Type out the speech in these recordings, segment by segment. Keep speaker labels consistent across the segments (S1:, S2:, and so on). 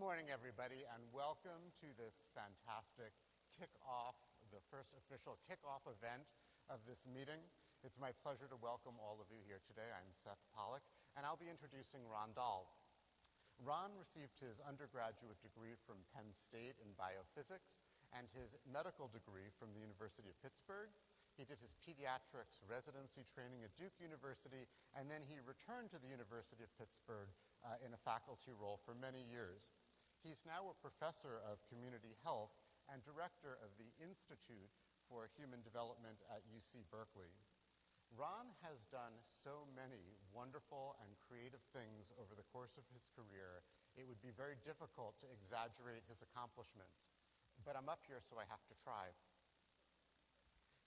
S1: morning, everybody, and welcome to this fantastic kickoff, the first official kickoff event of this meeting. It's my pleasure to welcome all of you here today. I'm Seth Pollack, and I'll be introducing Ron Dahl. Ron received his undergraduate degree from Penn State in biophysics and his medical degree from the University of Pittsburgh. He did his pediatrics residency training at Duke University, and then he returned to the University of Pittsburgh in a faculty role for many years. He's now a professor of community health and director of the Institute for Human Development at UC Berkeley. Ron has done so many wonderful and creative things over the course of his career, it would be very difficult to exaggerate his accomplishments. But I'm up here, so I have to try.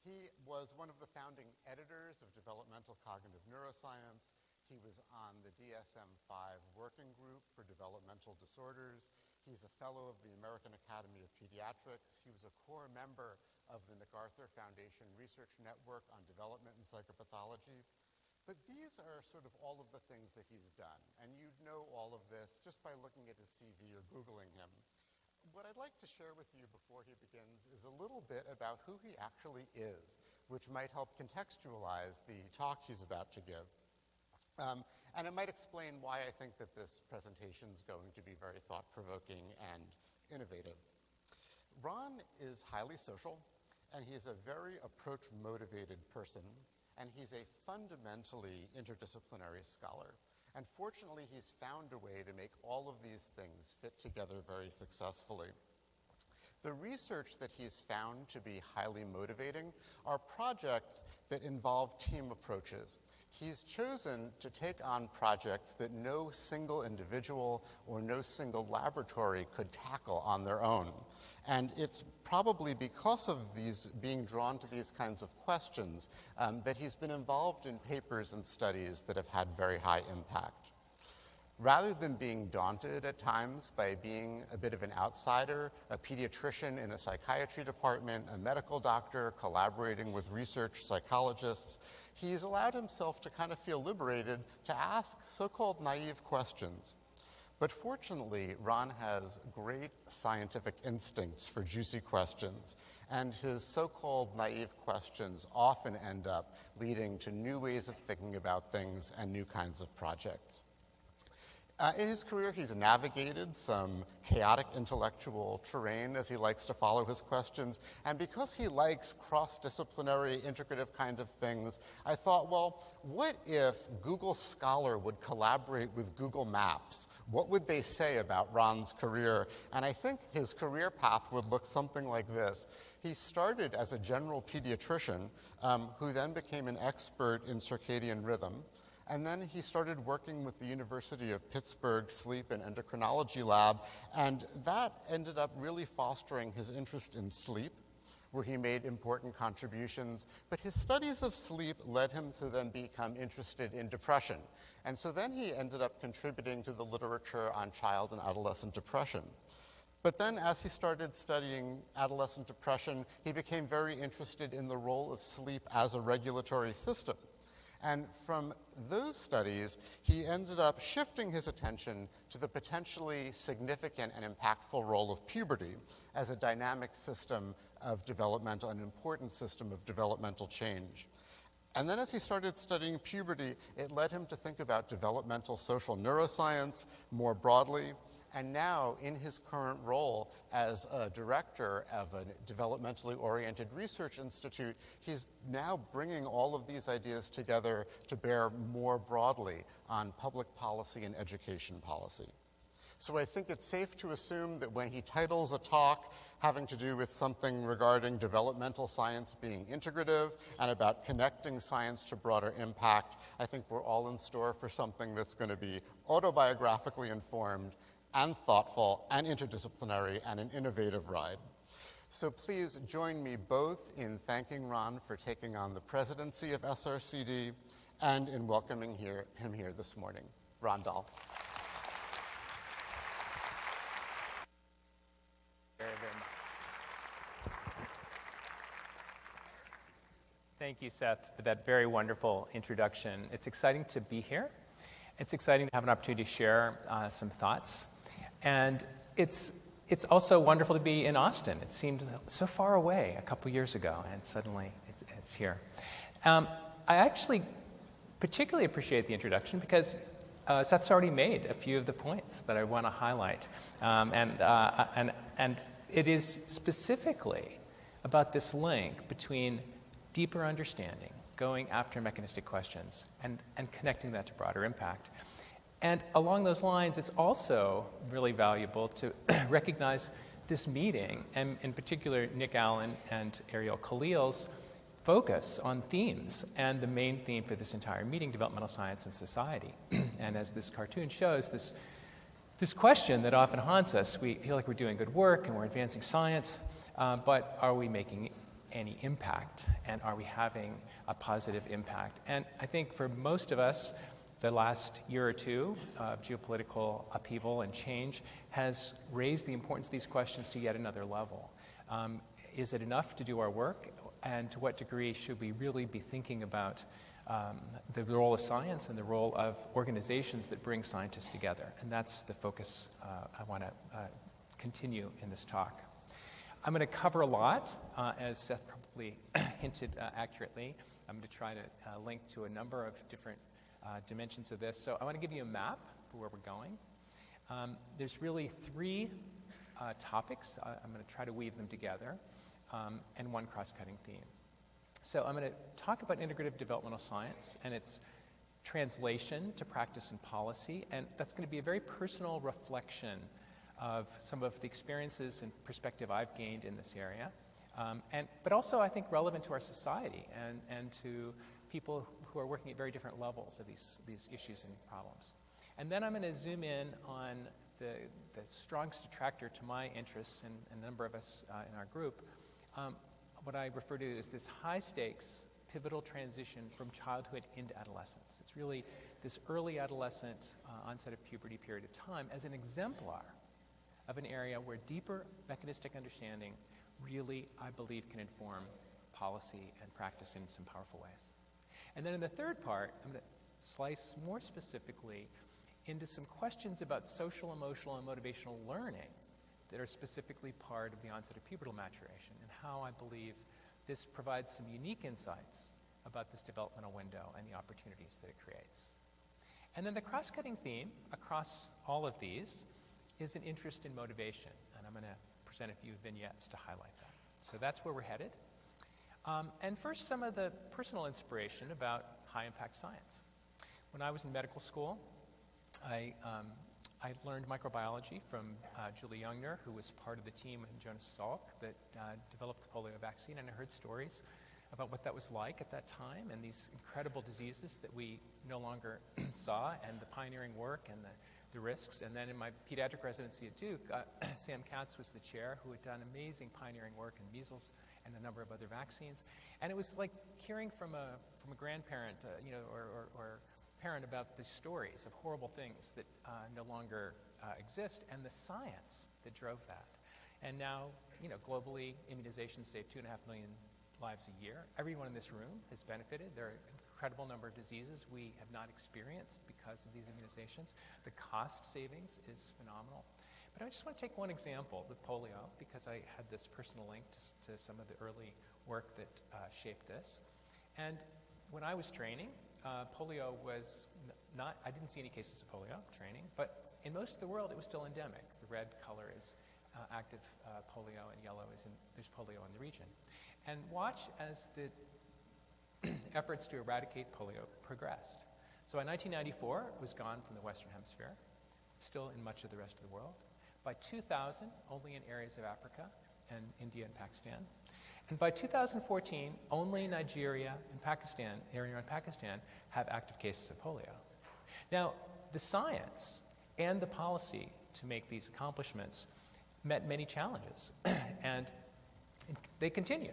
S1: He was one of the founding editors of Developmental Cognitive Neuroscience. He was on the DSM-5 Working Group for Developmental Disorders. He's a fellow of the American Academy of Pediatrics. He was a core member of the MacArthur Foundation Research Network on Development and Psychopathology. But these are sort of all of the things that he's done. And you'd know all of this just by looking at his CV or Googling him. What I'd like to share with you before he begins is a little bit about who he actually is, which might help contextualize the talk he's about to give. And it might explain why I think that this presentation is going to be very thought-provoking and innovative. Ron is highly social, and he's a very approach-motivated person, and he's a fundamentally interdisciplinary scholar. And fortunately, he's found a way to make all of these things fit together very successfully. The research that he's found to be highly motivating are projects that involve team approaches. He's chosen to take on projects that no single individual or no single laboratory could tackle on their own. And it's probably because of these being drawn to these kinds of questions that he's been involved in papers and studies that have had very high impact. Rather than being daunted at times by being a bit of an outsider, a pediatrician in a psychiatry department, a medical doctor collaborating with research psychologists, he's allowed himself to kind of feel liberated to ask so-called naive questions. But fortunately, Ron has great scientific instincts for juicy questions, and his so-called naive questions often end up leading to new ways of thinking about things and new kinds of projects. In his career, he's navigated some chaotic intellectual terrain as he likes to follow his questions. And because he likes cross-disciplinary, integrative kind of things, I thought, well, what if Google Scholar would collaborate with Google Maps? What would they say about Ron's career? And I think his career path would look something like this. He started as a general pediatrician who then became an expert in circadian rhythm. And then he started working with the University of Pittsburgh Sleep and Endocrinology Lab, and that ended up really fostering his interest in sleep, where he made important contributions. But his studies of sleep led him to then become interested in depression. And so then he ended up contributing to the literature on child and adolescent depression. But then as he started studying adolescent depression, he became very interested in the role of sleep as a regulatory system. And from those studies, he ended up shifting his attention to the potentially significant and impactful role of puberty as a dynamic system of developmental, an important system of developmental change. And then as he started studying puberty, it led him to think about developmental social neuroscience more broadly. And now, in his current role as a director of a developmentally oriented research institute, he's now bringing all of these ideas together to bear more broadly on public policy and education policy. So I think it's safe to assume that when he titles a talk having to do with something regarding developmental science being integrative and about connecting science to broader impact, I think we're all in store for something that's going to be autobiographically informed and thoughtful and interdisciplinary and an innovative ride. So please join me both in thanking Ron for taking on the presidency of SRCD and in welcoming him here this morning. Ron Dahl.
S2: Very, very much. Thank you, Seth, for that very wonderful introduction. It's exciting to be here. It's exciting to have an opportunity to share some thoughts. And it's also wonderful to be in Austin. It seemed so far away a couple years ago, and suddenly it's here. I actually particularly appreciate the introduction because Seth's already made a few of the points that I want to highlight. And it is specifically about this link between deeper understanding, going after mechanistic questions, and connecting that to broader impact. And along those lines, it's also really valuable to recognize this meeting, and in particular, Nick Allen and Ariel Khalil's focus on themes, and the main theme for this entire meeting, developmental science and society. And as this cartoon shows, this question that often haunts us, we feel like we're doing good work and we're advancing science, but are we making any impact? And are we having a positive impact? And I think for most of us, the last year or two of geopolitical upheaval and change has raised the importance of these questions to yet another level. Is it enough to do our work? And to what degree should we really be thinking about the role of science and the role of organizations that bring scientists together? And that's the focus I want to continue in this talk. I'm going to cover a lot, as Seth probably hinted accurately. I'm going to try to link to a number of different dimensions of this. So I want to give you a map for where we're going. There's really three topics. I'm going to try to weave them together, and one cross-cutting theme. So I'm going to talk about integrative developmental science and its translation to practice and policy, and that's going to be a very personal reflection of some of the experiences and perspective I've gained in this area, but also I think relevant to our society and to people who are working at very different levels of these issues and problems. And then I'm going to zoom in on the strongest detractor to my interests, and a number of us in our group, what I refer to as this high-stakes pivotal transition from childhood into adolescence. It's really this early adolescent onset of puberty period of time as an exemplar of an area where deeper mechanistic understanding really, I believe, can inform policy and practice in some powerful ways. And then in the third part, I'm going to slice more specifically into some questions about social, emotional, and motivational learning that are specifically part of the onset of pubertal maturation, and how I believe this provides some unique insights about this developmental window and the opportunities that it creates. And then the cross-cutting theme across all of these is an interest in motivation, and I'm going to present a few vignettes to highlight that. So that's where we're headed. And first, some of the personal inspiration about high-impact science. When I was in medical school, I learned microbiology from Julie Youngner, who was part of the team with Jonas Salk that developed the polio vaccine, and I heard stories about what that was like at that time and these incredible diseases that we no longer saw, and the pioneering work and the risks. And then in my pediatric residency at Duke, Sam Katz was the chair, who had done amazing pioneering work in measles and a number of other vaccines. And it was like hearing from a grandparent, or parent about the stories of horrible things that no longer exist, and the science that drove that. And now, globally, immunizations save 2.5 million lives a year. Everyone in this room has benefited. There are an incredible number of diseases we have not experienced because of these immunizations. The cost savings is phenomenal. But I just want to take one example, the polio, because I had this personal link to some of the early work that shaped this. And when I was training, polio was not, I didn't see any cases of polio training, but in most of the world it was still endemic. The red color is active polio, and yellow is there's polio in the region. And watch as the efforts to eradicate polio progressed. So in 1994, it was gone from the Western Hemisphere, still in much of the rest of the world. By 2000, only in areas of Africa and India and Pakistan. And by 2014, only Nigeria and Pakistan, area around Pakistan, have active cases of polio. Now, the science and the policy to make these accomplishments met many challenges, and they continue.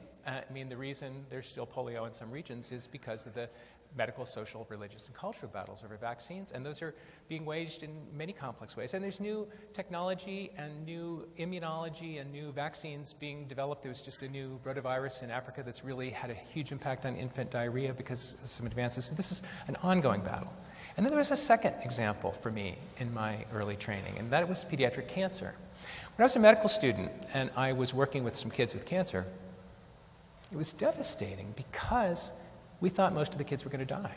S2: The reason there's still polio in some regions is because of the medical, social, religious, and cultural battles over vaccines, and those are being waged in many complex ways. And there's new technology and new immunology and new vaccines being developed. There was just a new rotavirus in Africa that's really had a huge impact on infant diarrhea because of some advances. So this is an ongoing battle. And then there was a second example for me in my early training, and that was pediatric cancer. When I was a medical student and I was working with some kids with cancer, it was devastating because we thought most of the kids were going to die.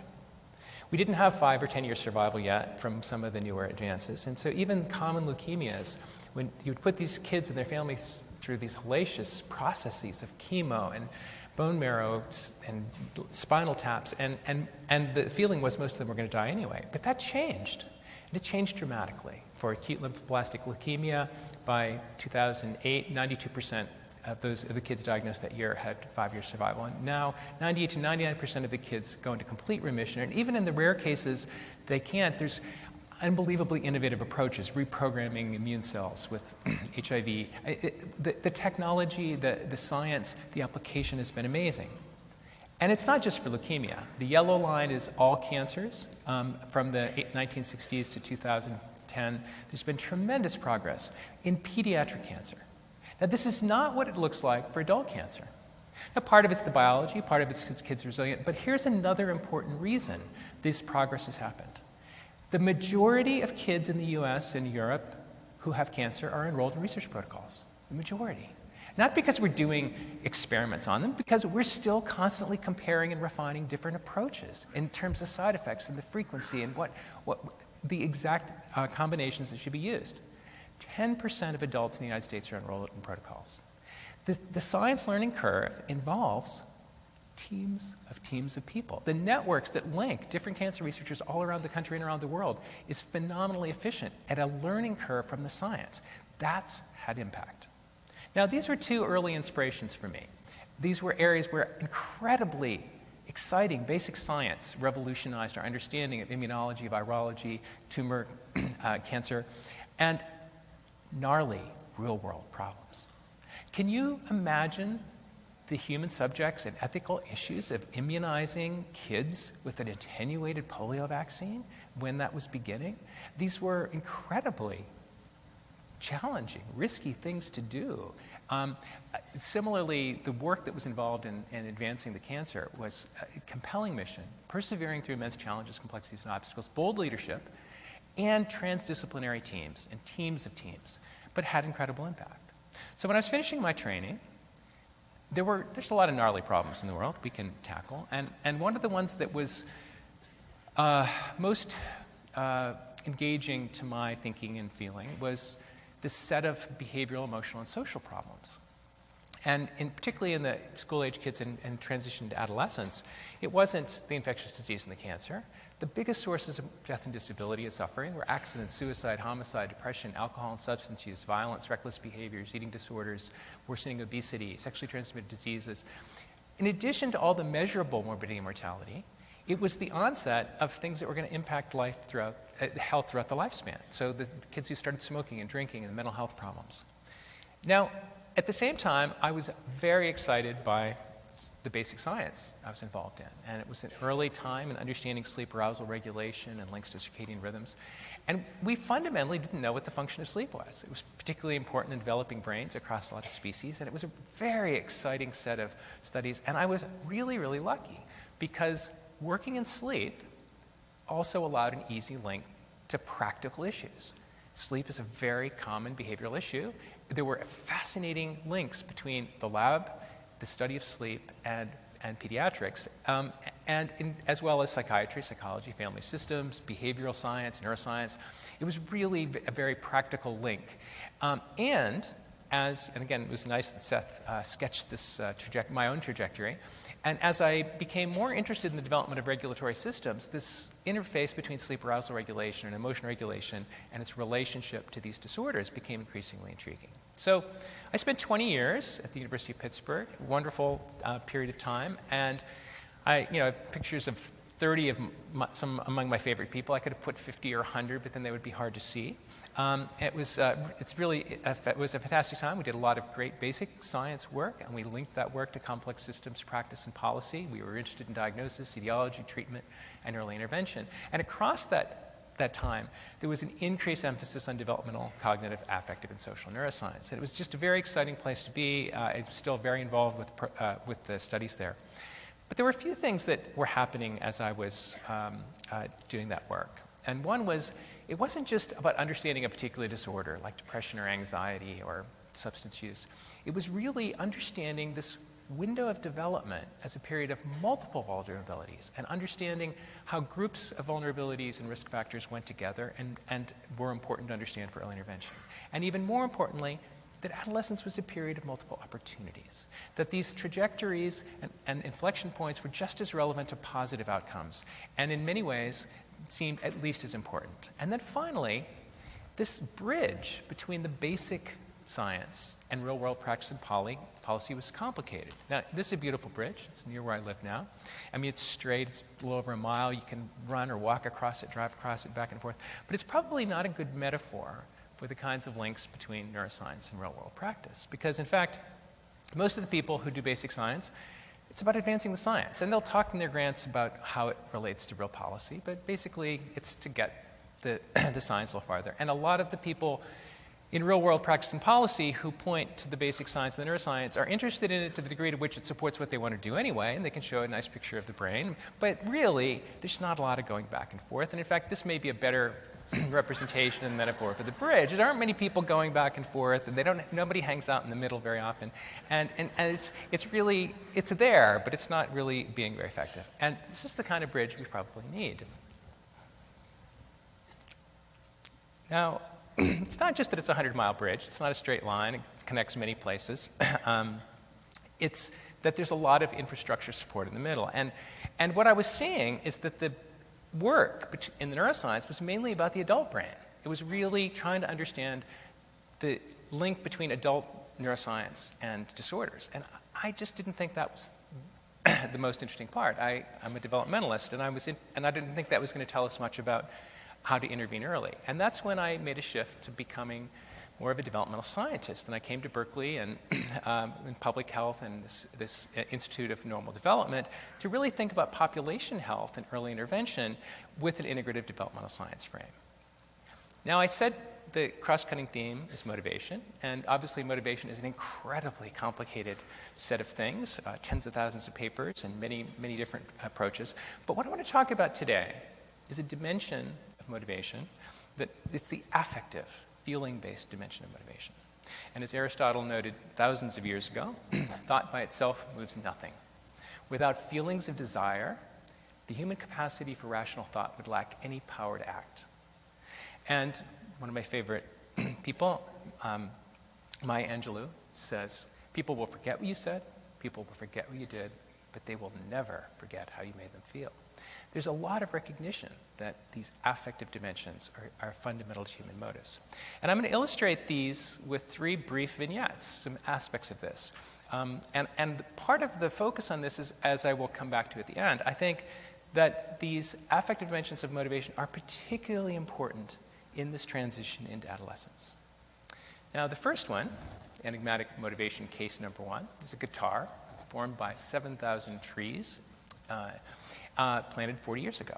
S2: We didn't have 5 or 10 years survival yet from some of the newer advances. And so even common leukemias, when you would put these kids and their families through these hellacious processes of chemo and bone marrow and spinal taps, and the feeling was most of them were going to die anyway. But that changed. And it changed dramatically. For acute lymphoblastic leukemia, by 2008, 92% of the kids diagnosed that year had 5 years survival. And now 98 to 99% of the kids go into complete remission. And even in the rare cases they can't, there's unbelievably innovative approaches, reprogramming immune cells with HIV. The technology, the science, the application has been amazing. And it's not just for leukemia. The yellow line is all cancers. From the 1960s to 2010, there's been tremendous progress in pediatric cancer. Now, this is not what it looks like for adult cancer. Now, part of it's the biology, part of it's because kids are resilient, but here's another important reason this progress has happened. The majority of kids in the US and Europe who have cancer are enrolled in research protocols. The majority. Not because we're doing experiments on them, because we're still constantly comparing and refining different approaches in terms of side effects and the frequency and what the exact combinations that should be used. 10% of adults in the United States are enrolled in protocols. The science learning curve involves teams of people. The networks that link different cancer researchers all around the country and around the world is phenomenally efficient at a learning curve from the science. That's had impact. Now, these were 2 early inspirations for me. These were areas where incredibly exciting basic science revolutionized our understanding of immunology, virology, tumor cancer, and gnarly real-world problems. Can you imagine the human subjects and ethical issues of immunizing kids with an attenuated polio vaccine when that was beginning? These were incredibly challenging, risky things to do. Similarly, the work that was involved in advancing the cancer was a compelling mission, persevering through immense challenges, complexities, and obstacles, bold leadership, and transdisciplinary teams and teams of teams, but had incredible impact. So when I was finishing my training, there's a lot of gnarly problems in the world we can tackle, and one of the ones that was most engaging to my thinking and feeling was this set of behavioral, emotional, and social problems. And particularly in the school-age kids and transition to adolescence, it wasn't the infectious disease and the cancer. The biggest sources of death and disability and suffering were accidents, suicide, homicide, depression, alcohol and substance use, violence, reckless behaviors, eating disorders, worsening obesity, sexually transmitted diseases. In addition to all the measurable morbidity and mortality, it was the onset of things that were going to impact life throughout, health throughout the lifespan. So the kids who started smoking and drinking and mental health problems. Now, at the same time, I was very excited by the basic science I was involved in. And it was an early time in understanding sleep arousal regulation and links to circadian rhythms. And we fundamentally didn't know what the function of sleep was. It was particularly important in developing brains across a lot of species. And it was a very exciting set of studies. And I was really, really lucky because working in sleep also allowed an easy link to practical issues. Sleep is a very common behavioral issue. There were fascinating links between the lab, the study of sleep, and pediatrics, as well as psychiatry, psychology, family systems, behavioral science, neuroscience. It was really a very practical link. And again, it was nice that Seth sketched this my own trajectory. And as I became more interested in the development of regulatory systems, this interface between sleep arousal regulation and emotion regulation and its relationship to these disorders became increasingly intriguing. So I spent 20 years at the University of Pittsburgh, a wonderful period of time, and I have pictures of 30 of some among my favorite people. I could have put 50 or 100, but then they would be hard to see. It was a fantastic time. We did a lot of great basic science work, and we linked that work to complex systems, practice, and policy. We were interested in diagnosis, etiology, treatment, and early intervention. And across that time, there was an increased emphasis on developmental, cognitive, affective, and social neuroscience. And it was just a very exciting place to be. I was still very involved with the studies there. But there were a few things that were happening as I was doing that work. And one was it wasn't just about understanding a particular disorder like depression or anxiety or substance use. It was really understanding this window of development as a period of multiple vulnerabilities and understanding how groups of vulnerabilities and risk factors went together and were important to understand for early intervention. And even more importantly, that adolescence was a period of multiple opportunities, that these trajectories and inflection points were just as relevant to positive outcomes, and in many ways seemed at least as important. And then finally, this bridge between the basic science and real-world practice and policy was complicated. Now, this is a beautiful bridge. It's near where I live now. I mean, it's straight. It's a little over a mile. You can run or walk across it, drive across it, back and forth. But it's probably not a good metaphor for the kinds of links between neuroscience and real-world practice. Because, in fact, most of the people who do basic science, it's about advancing the science. And they'll talk in their grants about how it relates to real policy. But basically, it's to get the science a little farther. And a lot of the people in real-world practice and policy who point to the basic science and the neuroscience are interested in it to the degree to which it supports what they want to do anyway, and they can show a nice picture of the brain. But really, there's not a lot of going back and forth. And in fact, this may be a better representation and metaphor for the bridge. There aren't many people going back and forth, and nobody hangs out in the middle very often. And it's really, it's there, but it's not really being very effective. And this is the kind of bridge we probably need. Now, it's not just that it's a 100-mile bridge. It's not a straight line. It connects many places. It's that there's a lot of infrastructure support in the middle. And what I was seeing is that the work in the neuroscience was mainly about the adult brain. It was really trying to understand the link between adult neuroscience and disorders. And I just didn't think that was the most interesting part. I'm a developmentalist, and I didn't think that was going to tell us much about how to intervene early. And that's when I made a shift to becoming more of a developmental scientist. And I came to Berkeley and in public health and this Institute of Normal Development to really think about population health and early intervention with an integrative developmental science frame. Now, I said the cross-cutting theme is motivation, and obviously motivation is an incredibly complicated set of things, tens of thousands of papers and many, many different approaches. But what I want to talk about today is a dimension of motivation that is the affective, feeling-based dimension of motivation. And as Aristotle noted thousands of years ago, thought by itself moves nothing. Without feelings of desire, the human capacity for rational thought would lack any power to act. And one of my favorite people, Maya Angelou, says, people will forget what you said, people will forget what you did, but they will never forget how you made them feel. There's a lot of recognition that these affective dimensions are fundamental to human motives. And I'm going to illustrate these with 3 brief vignettes, some aspects of this. And part of the focus on this is, as I will come back to at the end, I think that these affective dimensions of motivation are particularly important in this transition into adolescence. Now, the first one, enigmatic motivation case number 1, is a guitar formed by 7,000 trees planted 40 years ago.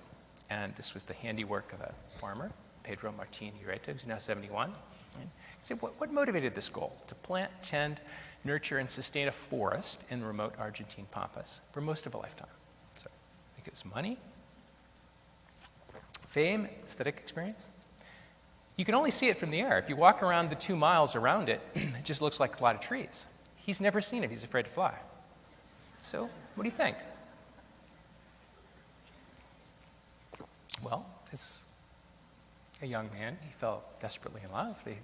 S2: And this was the handiwork of a farmer, Pedro Martin Ureta, who's now 71. And he said, what motivated this goal? To plant, tend, nurture, and sustain a forest in remote Argentine pampas for most of a lifetime. So I think it was money, fame, aesthetic experience. You can only see it from the air. If you walk around the 2 miles around it, it just looks like a lot of trees. He's never seen it. He's afraid to fly. So what do you think? Well, as a young man, he fell desperately in love. They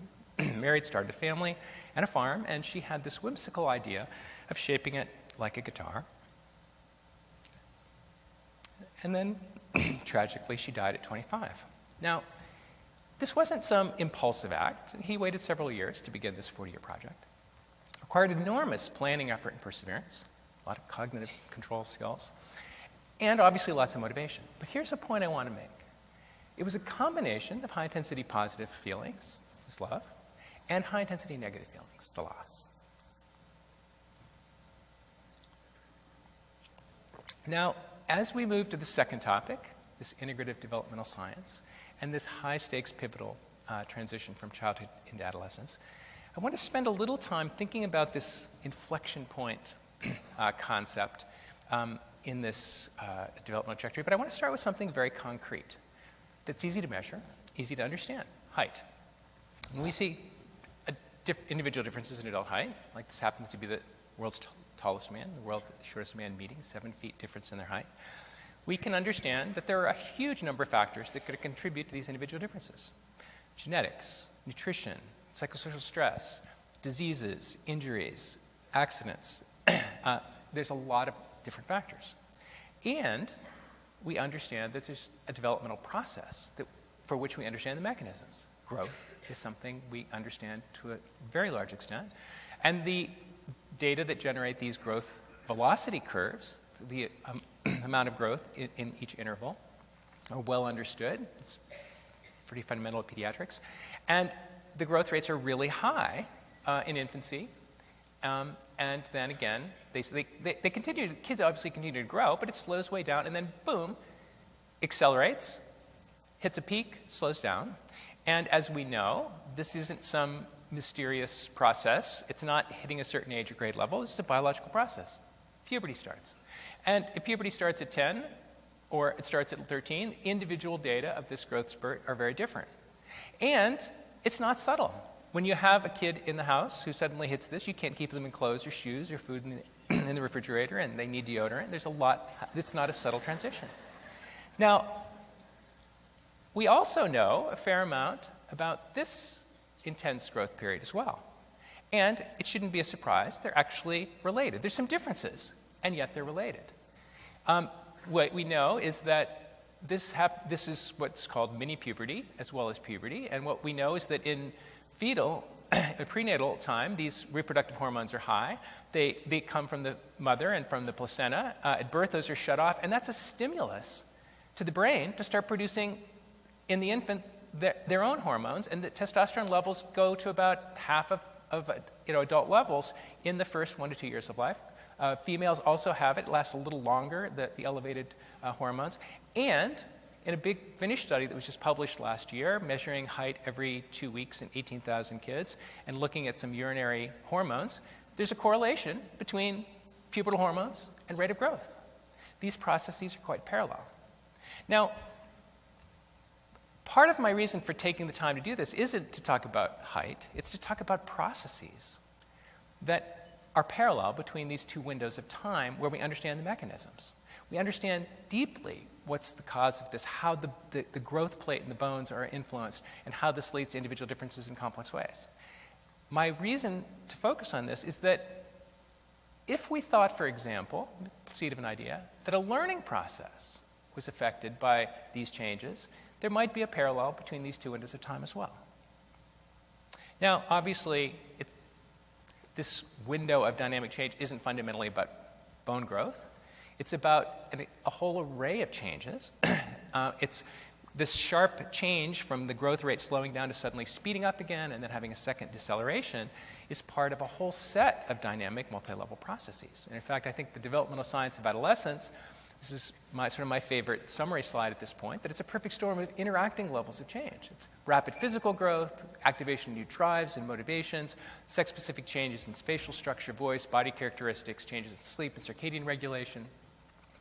S2: married, started a family and a farm, and she had this whimsical idea of shaping it like a guitar. And then, tragically, she died at 25. Now, this wasn't some impulsive act. He waited several years to begin this 40-year project. It required enormous planning effort and perseverance, a lot of cognitive control skills, and obviously lots of motivation. But here's a point I want to make. It was a combination of high-intensity positive feelings, this love, and high-intensity negative feelings, the loss. Now, as we move to the second topic, this integrative developmental science, and this high-stakes pivotal transition from childhood into adolescence, I want to spend a little time thinking about this inflection point concept in this developmental trajectory, but I want to start with something very concrete that's easy to measure easy to understand, height. When we see individual differences in adult height, like this happens to be the world's tallest man, the world's shortest man meeting, 7 feet difference in their height, we can understand that there are a huge number of factors that could contribute to these individual differences. Genetics, nutrition, psychosocial stress, diseases, injuries, accidents. There's a lot of different factors. And we understand that there's a developmental process for which we understand the mechanisms. Growth is something we understand to a very large extent. And the data that generate these growth velocity curves, the amount of growth in each interval, are well understood. It's pretty fundamental to pediatrics. And the growth rates are really high in infancy. And then again, they continue, kids obviously continue to grow, but it slows way down, and then boom, accelerates, hits a peak, slows down. And as we know, this isn't some mysterious process. It's not hitting a certain age or grade level. It's a biological process. Puberty starts. And if puberty starts at 10 or it starts at 13, individual data of this growth spurt are very different. And it's not subtle. When you have a kid in the house who suddenly hits this, you can't keep them in clothes or shoes or food in the refrigerator, and they need deodorant. There's a lot. It's not a subtle transition. Now, we also know a fair amount about this intense growth period as well. And it shouldn't be a surprise. They're actually related. There's some differences, and yet they're related. What we know is that this is what's called mini-puberty as well as puberty. And what we know is that in fetal, prenatal time, these reproductive hormones are high. They come from the mother and from the placenta. At birth, those are shut off, and that's a stimulus to the brain to start producing, in the infant, their own hormones, and the testosterone levels go to about half of adult levels in the first 1 to 2 years of life. Females also have it. It lasts a little longer, the elevated hormones. And in a big Finnish study that was just published last year, measuring height every 2 weeks in 18,000 kids and looking at some urinary hormones, there's a correlation between pubertal hormones and rate of growth. These processes are quite parallel. Now, part of my reason for taking the time to do this isn't to talk about height, it's to talk about processes that are parallel between these two windows of time where we understand the mechanisms. We understand deeply what's the cause of this, how the growth plate and the bones are influenced, and how this leads to individual differences in complex ways. My reason to focus on this is that if we thought, for example, seed of an idea, that a learning process was affected by these changes, there might be a parallel between these two windows of time as well. Now, obviously, this window of dynamic change isn't fundamentally about bone growth. It's about a whole array of changes. It's this sharp change from the growth rate slowing down to suddenly speeding up again and then having a second deceleration is part of a whole set of dynamic multi-level processes. And in fact, I think the developmental science of adolescence, this is sort of my favorite summary slide at this point, that it's a perfect storm of interacting levels of change. It's rapid physical growth, activation of new drives and motivations, sex-specific changes in spatial structure, voice, body characteristics, changes in sleep and circadian regulation,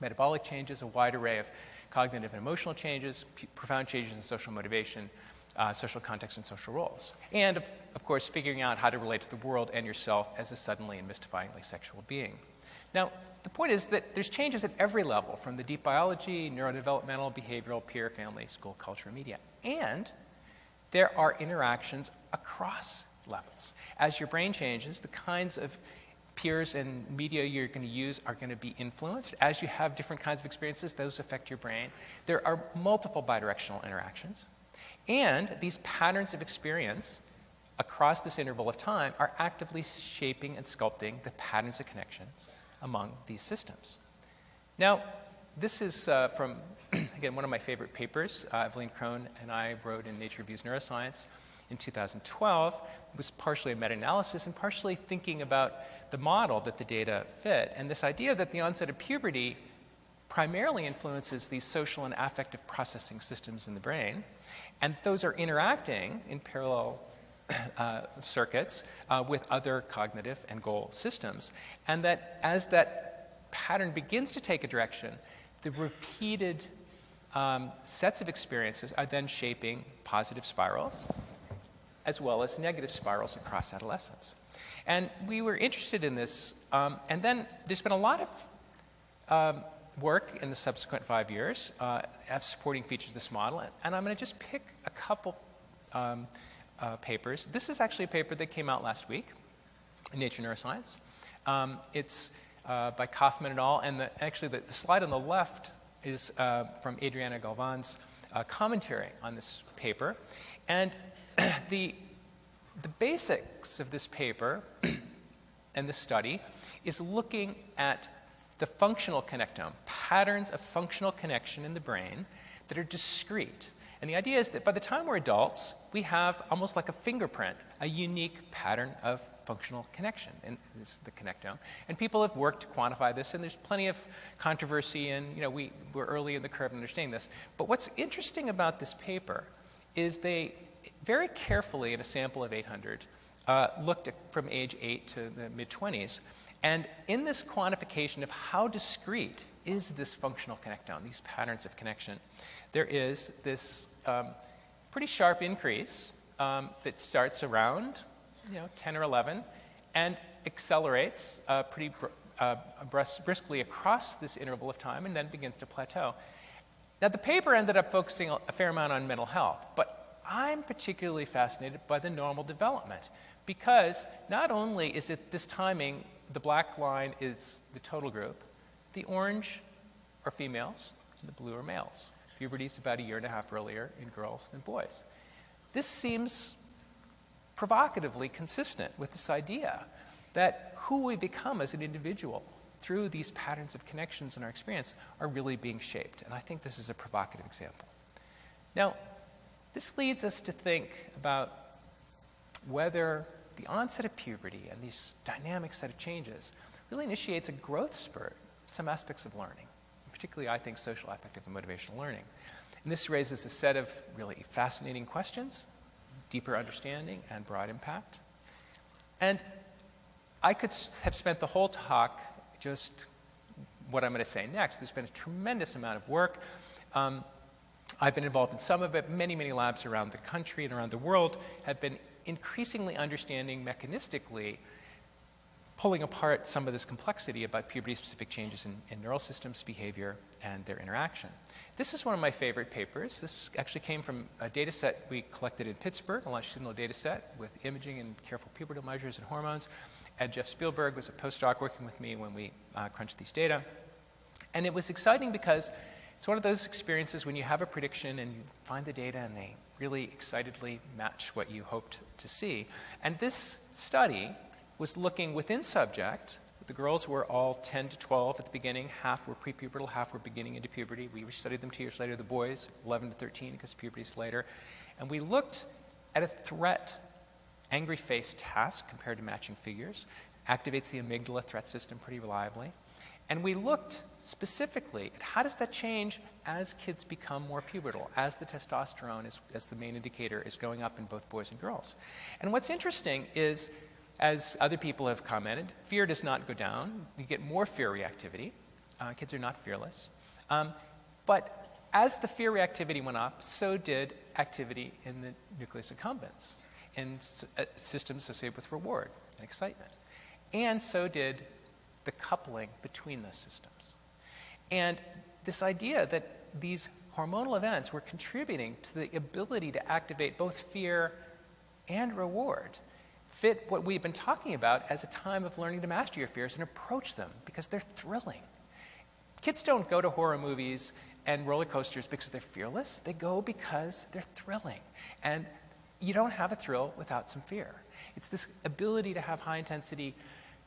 S2: metabolic changes, a wide array of cognitive and emotional changes, profound changes in social motivation, social context, and social roles. And, of course, figuring out how to relate to the world and yourself as a suddenly and mystifyingly sexual being. Now, the point is that there's changes at every level, from the deep biology, neurodevelopmental, behavioral, peer, family, school, culture, and media. And there are interactions across levels. As your brain changes, the kinds of peers and media you're going to use are going to be influenced. As you have different kinds of experiences, those affect your brain. There are multiple bidirectional interactions. And these patterns of experience across this interval of time are actively shaping and sculpting the patterns of connections among these systems. Now, this is from, again, one of my favorite papers. Evelyn Krohn and I wrote in Nature Reviews Neuroscience in 2012. It was partially a meta-analysis and partially thinking about the model that the data fit, and this idea that the onset of puberty primarily influences these social and affective processing systems in the brain, and those are interacting in parallel circuits with other cognitive and goal systems, and that as that pattern begins to take a direction, the repeated sets of experiences are then shaping positive spirals as well as negative spirals across adolescence. And we were interested in this, and then there's been a lot of work in the subsequent 5 years of supporting features of this model, and I'm going to just pick a couple papers. This is actually a paper that came out last week in Nature Neuroscience. It's by Kaufman et al., and actually the slide on the left is from Adriana Galvan's commentary on this paper. And the basics of this paper and this study is looking at the functional connectome, patterns of functional connection in the brain that are discrete. And the idea is that by the time we're adults, we have almost like a fingerprint, a unique pattern of functional connection, and this is the connectome. And people have worked to quantify this, and there's plenty of controversy, and we're early in the curve in understanding this. But what's interesting about this paper is they very carefully, in a sample of 800, looked at from age 8 to the mid-20s, and in this quantification of how discrete is this functional connectome, these patterns of connection, there is this pretty sharp increase that starts around 10 or 11 and accelerates pretty briskly across this interval of time and then begins to plateau. Now, the paper ended up focusing a fair amount on mental health, but I'm particularly fascinated by the normal development because not only is it this timing, the black line is the total group, the orange are females, and the blue are males. Puberty is about 1.5 years earlier in girls than boys. This seems provocatively consistent with this idea that who we become as an individual through these patterns of connections in our experience are really being shaped. And I think this is a provocative example. Now, this leads us to think about whether the onset of puberty and these dynamic set of changes really initiates a growth spurt in some aspects of learning, particularly, I think, social, affective, and motivational learning. And this raises a set of really fascinating questions, deeper understanding, and broad impact. And I could have spent the whole talk just what I'm going to say next. There's been a tremendous amount of work. I've been involved in some of it. Many, many labs around the country and around the world have been increasingly understanding mechanistically, pulling apart some of this complexity about puberty-specific changes in neural systems, behavior, and their interaction. This is one of my favorite papers. This actually came from a data set we collected in Pittsburgh, a longitudinal data set with imaging and careful pubertal measures and hormones. And Jeff Spielberg was a postdoc working with me when we crunched these data. And it was exciting because it's one of those experiences when you have a prediction and you find the data and they really excitedly match what you hoped to see. And this study was looking within subject. The girls were all 10 to 12 at the beginning. Half were prepubertal, half were beginning into puberty. We studied them 2 years later. The boys, 11 to 13, because puberty is later. And we looked at a threat angry face task compared to matching figures. Activates the amygdala threat system pretty reliably. And we looked specifically at how does that change as kids become more pubertal, as the testosterone, as the main indicator, is going up in both boys and girls. And what's interesting is, as other people have commented, fear does not go down. You get more fear reactivity. Kids are not fearless. But as the fear reactivity went up, so did activity in the nucleus accumbens, in systems associated with reward and excitement. And so did the coupling between those systems. And this idea that these hormonal events were contributing to the ability to activate both fear and reward fit what we've been talking about as a time of learning to master your fears and approach them because they're thrilling. Kids don't go to horror movies and roller coasters because they're fearless. They go because they're thrilling. And you don't have a thrill without some fear. It's this ability to have high intensity,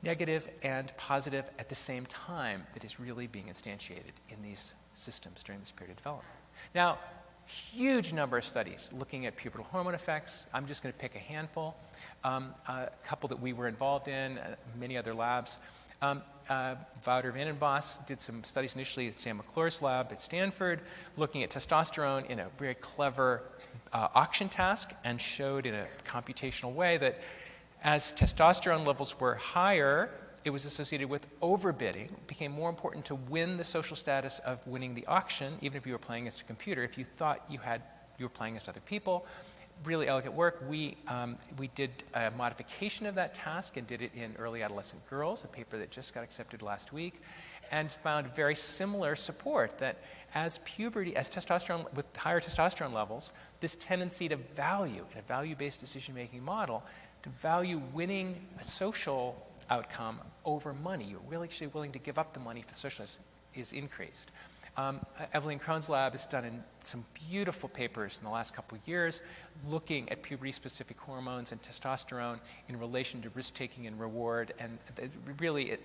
S2: negative and positive at the same time that is really being instantiated in these systems during this period of development. Now, huge number of studies looking at pubertal hormone effects. I'm just going to pick a handful. A couple that we were involved in, many other labs. Wouter van den Bos did some studies initially at Sam McClure's lab at Stanford, looking at testosterone in a very clever auction task, and showed in a computational way that as testosterone levels were higher it was associated with overbidding. It became more important to win the social status of winning the auction, even if you were playing against a computer. If you thought you were playing against other people, really elegant work. We did a modification of that task and did it in early adolescent girls, a paper that just got accepted last week, and found very similar support that as puberty, as testosterone, with higher testosterone levels, this tendency to value, in a value-based decision-making model, to value winning a social outcome over money. You're really actually willing to give up the money for socialism is increased. Evelyn Krohn's lab has done some beautiful papers in the last couple of years looking at puberty-specific hormones and testosterone in relation to risk-taking and reward, and really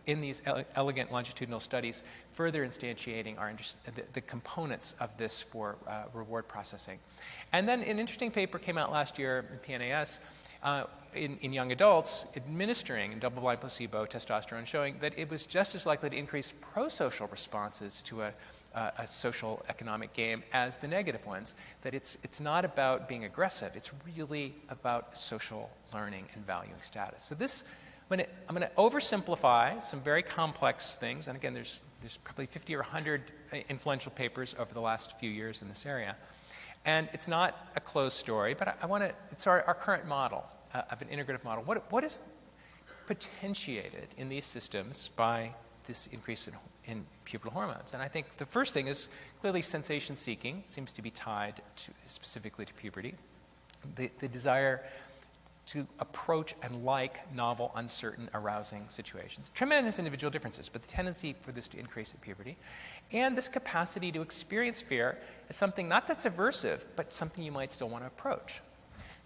S2: in these elegant longitudinal studies further instantiating the components of this for reward processing. And then an interesting paper came out last year in PNAS in young adults administering in double-blind placebo testosterone, showing that it was just as likely to increase pro-social responses to a social economic game as the negative ones, that it's not about being aggressive, it's really about social learning and valuing status. So this, I'm going to oversimplify some very complex things, and again, there's probably 50 or 100 influential papers over the last few years in this area. And it's not a closed story, but it's our current model of an integrative model. What is potentiated in these systems by this increase in pubertal hormones? And I think the first thing is clearly sensation seeking seems to be tied specifically to puberty. The desire to approach and like novel, uncertain, arousing situations. Tremendous individual differences, but the tendency for this to increase at puberty. And this capacity to experience fear as something not that's aversive, but something you might still want to approach.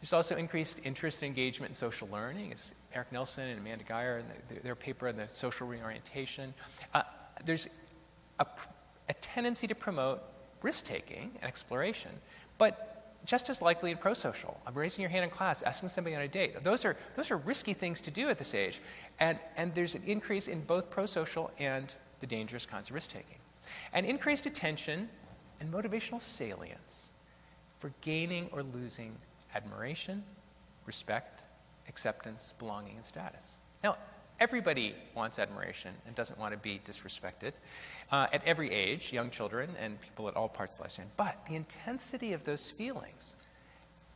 S2: There's also increased interest and engagement in social learning. It's Eric Nelson and Amanda Geyer and their paper on the social reorientation. There's a tendency to promote risk-taking and exploration, but just as likely in pro-social. I'm raising your hand in class, asking somebody on a date. Those are risky things to do at this age. And there's an increase in both pro-social and the dangerous kinds of risk-taking. And increased attention and motivational salience for gaining or losing admiration, respect, acceptance, belonging, and status. Now, everybody wants admiration and doesn't want to be disrespected at every age, young children and people at all parts of the lifespan. But the intensity of those feelings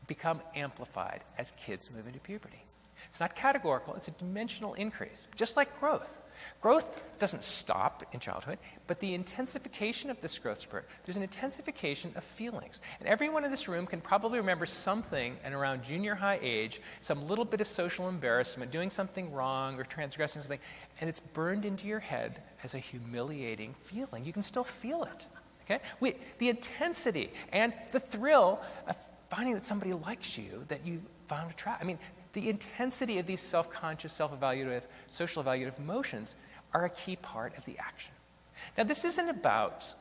S2: become amplified as kids move into puberty. It's not categorical, it's a dimensional increase, just like growth. Growth doesn't stop in childhood, but the intensification of this growth spurt, there's an intensification of feelings. And everyone in this room can probably remember something at around junior high age, some little bit of social embarrassment, doing something wrong or transgressing something, and it's burned into your head as a humiliating feeling. You can still feel it. Okay? The intensity and the thrill of finding that somebody likes you, that you found attractive. I mean, the intensity of these self-conscious, self-evaluative, social evaluative motions are a key part of the action. Now, this isn't about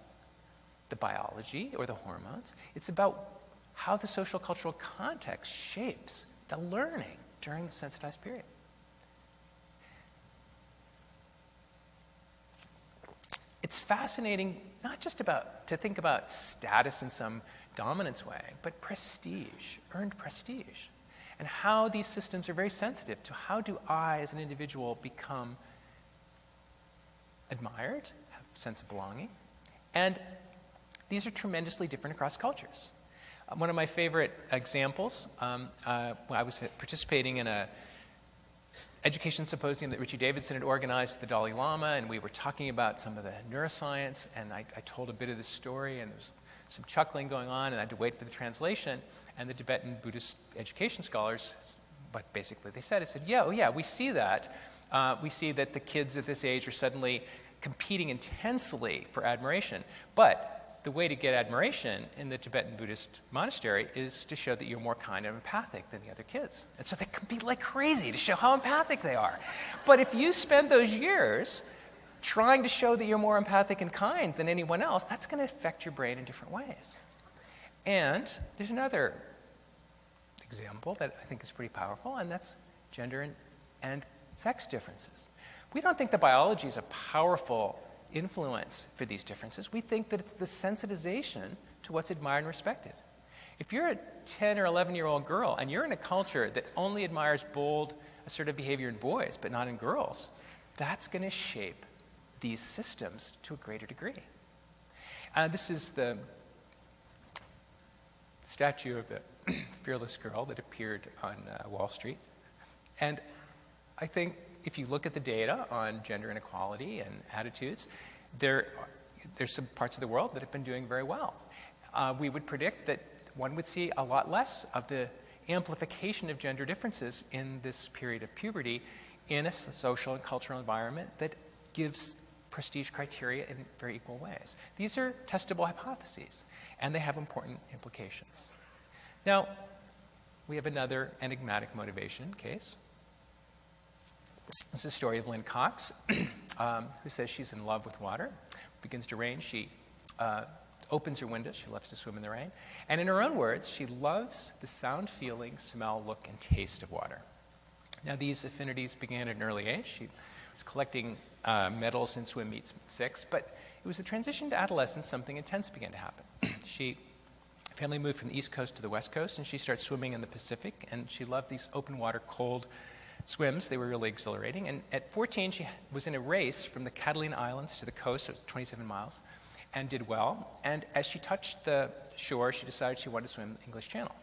S2: the biology or the hormones. It's about how the social cultural context shapes the learning during the sensitized period. It's fascinating not just to think about status in some dominance way, but prestige, earned prestige. And how these systems are very sensitive to how do I, as an individual, become admired, have a sense of belonging. And these are tremendously different across cultures. One of my favorite examples, I was participating in a education symposium that Richie Davidson had organized with the Dalai Lama, and we were talking about some of the neuroscience, and I told a bit of the story, and there was some chuckling going on, and I had to wait for the translation. And the Tibetan Buddhist education scholars, what basically they said, yeah, we see that. We see that the kids at this age are suddenly competing intensely for admiration. But the way to get admiration in the Tibetan Buddhist monastery is to show that you're more kind and empathic than the other kids. And so they compete like crazy to show how empathic they are. But if you spend those years trying to show that you're more empathic and kind than anyone else, that's going to affect your brain in different ways. And there's another example that I think is pretty powerful, and that's gender and sex differences. We don't think the biology is a powerful influence for these differences. We think that it's the sensitization to what's admired and respected. If you're a 10 or 11-year-old girl and you're in a culture that only admires bold, assertive behavior in boys but not in girls, that's going to shape these systems to a greater degree. This is the statue of the fearless girl that appeared on Wall Street. And I think if you look at the data on gender inequality and attitudes, there's some parts of the world that have been doing very well. We would predict that one would see a lot less of the amplification of gender differences in this period of puberty in a social and cultural environment that gives prestige criteria in very equal ways. These are testable hypotheses, and they have important implications. Now, we have another enigmatic motivation case. This is a story of Lynn Cox, who says she's in love with water. It begins to rain. She opens her windows. She loves to swim in the rain. And in her own words, she loves the sound, feeling, smell, look, and taste of water. Now, these affinities began at an early age. She was collecting medals in swim meets at 6, but it was the transition to adolescence, something intense began to happen. Family moved from the East Coast to the West Coast, and she started swimming in the Pacific, and she loved these open water, cold swims. They were really exhilarating. And at 14, she was in a race from the Catalina Islands to the coast. It was 27 miles, and did well. And as she touched the shore, she decided she wanted to swim the English Channel.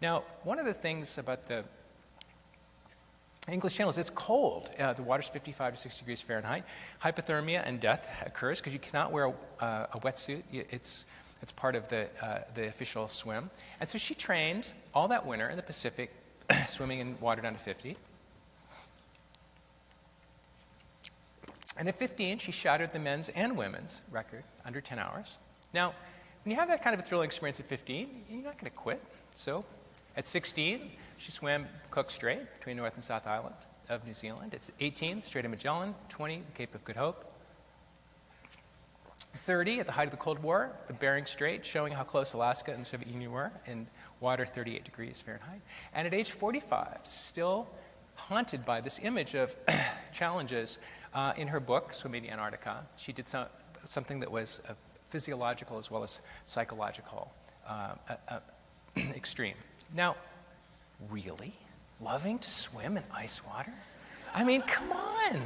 S2: Now, one of the things about the English Channel is it's cold. The water's 55 to 60 degrees Fahrenheit. Hypothermia and death occurs because you cannot wear a wetsuit. It's part of the official swim. And so she trained all that winter in the Pacific, swimming in water down to 50. And at 15, she shattered the men's and women's record under 10 hours. Now, when you have that kind of a thrilling experience at 15, you're not going to quit. So at 16, she swam Cook Strait between North and South Island of New Zealand. It's 18, Strait of Magellan. 20, the Cape of Good Hope. 30, at the height of the Cold War, the Bering Strait, showing how close Alaska and the Soviet Union were in water 38 degrees Fahrenheit. And at age 45, still haunted by this image of challenges, in her book, Swimming in Antarctica, she did something that was physiological as well as psychological extreme. Now, really? Loving to swim in ice water? I mean, come on.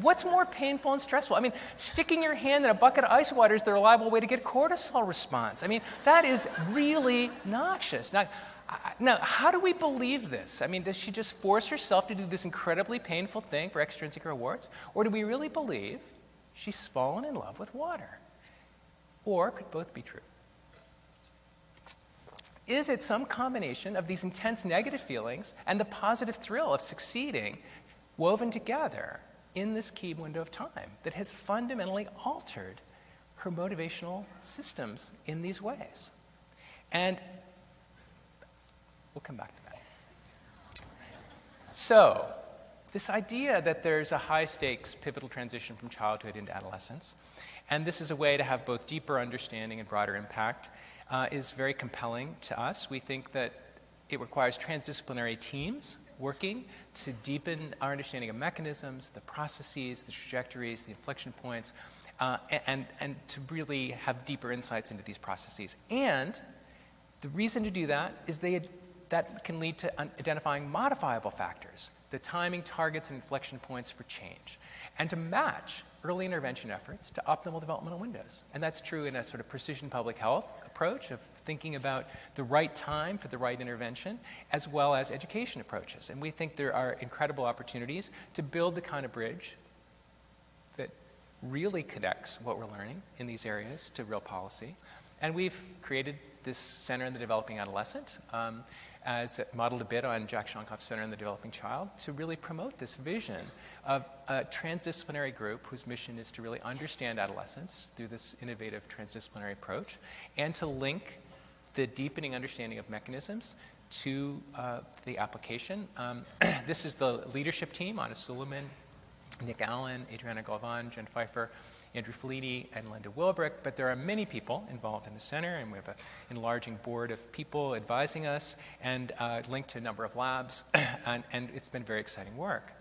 S2: What's more painful and stressful? I mean, sticking your hand in a bucket of ice water is the reliable way to get cortisol response. I mean, that is really noxious. Now, how do we believe this? I mean, does she just force herself to do this incredibly painful thing for extrinsic rewards? Or do we really believe she's fallen in love with water? Or could both be true? Is it some combination of these intense negative feelings and the positive thrill of succeeding woven together in this key window of time that has fundamentally altered her motivational systems in these ways? And we'll come back to that. So, this idea that there's a high-stakes pivotal transition from childhood into adolescence, and this is a way to have both deeper understanding and broader impact, is very compelling to us. We think that it requires transdisciplinary teams working to deepen our understanding of mechanisms, the processes, the trajectories, the inflection points, and to really have deeper insights into these processes. And the reason to do that is that can lead to identifying modifiable factors, the timing, targets, and inflection points for change, and to match early intervention efforts to optimal developmental windows. And that's true in a sort of precision public health approach of thinking about the right time for the right intervention, as well as education approaches. And we think there are incredible opportunities to build the kind of bridge that really connects what we're learning in these areas to real policy. And we've created this Center in the Developing Adolescent, as modeled a bit on Jack Shonkoff's Center in the Developing Child, to really promote this vision of a transdisciplinary group whose mission is to really understand adolescence through this innovative transdisciplinary approach, and to link the deepening understanding of mechanisms to the application. This is the leadership team: Anna Suleiman, Nick Allen, Adriana Galvan, Jen Pfeiffer, Andrew Felitti, and Linda Wilbrick, but there are many people involved in the center, and we have an enlarging board of people advising us, and linked to a number of labs, and it's been very exciting work.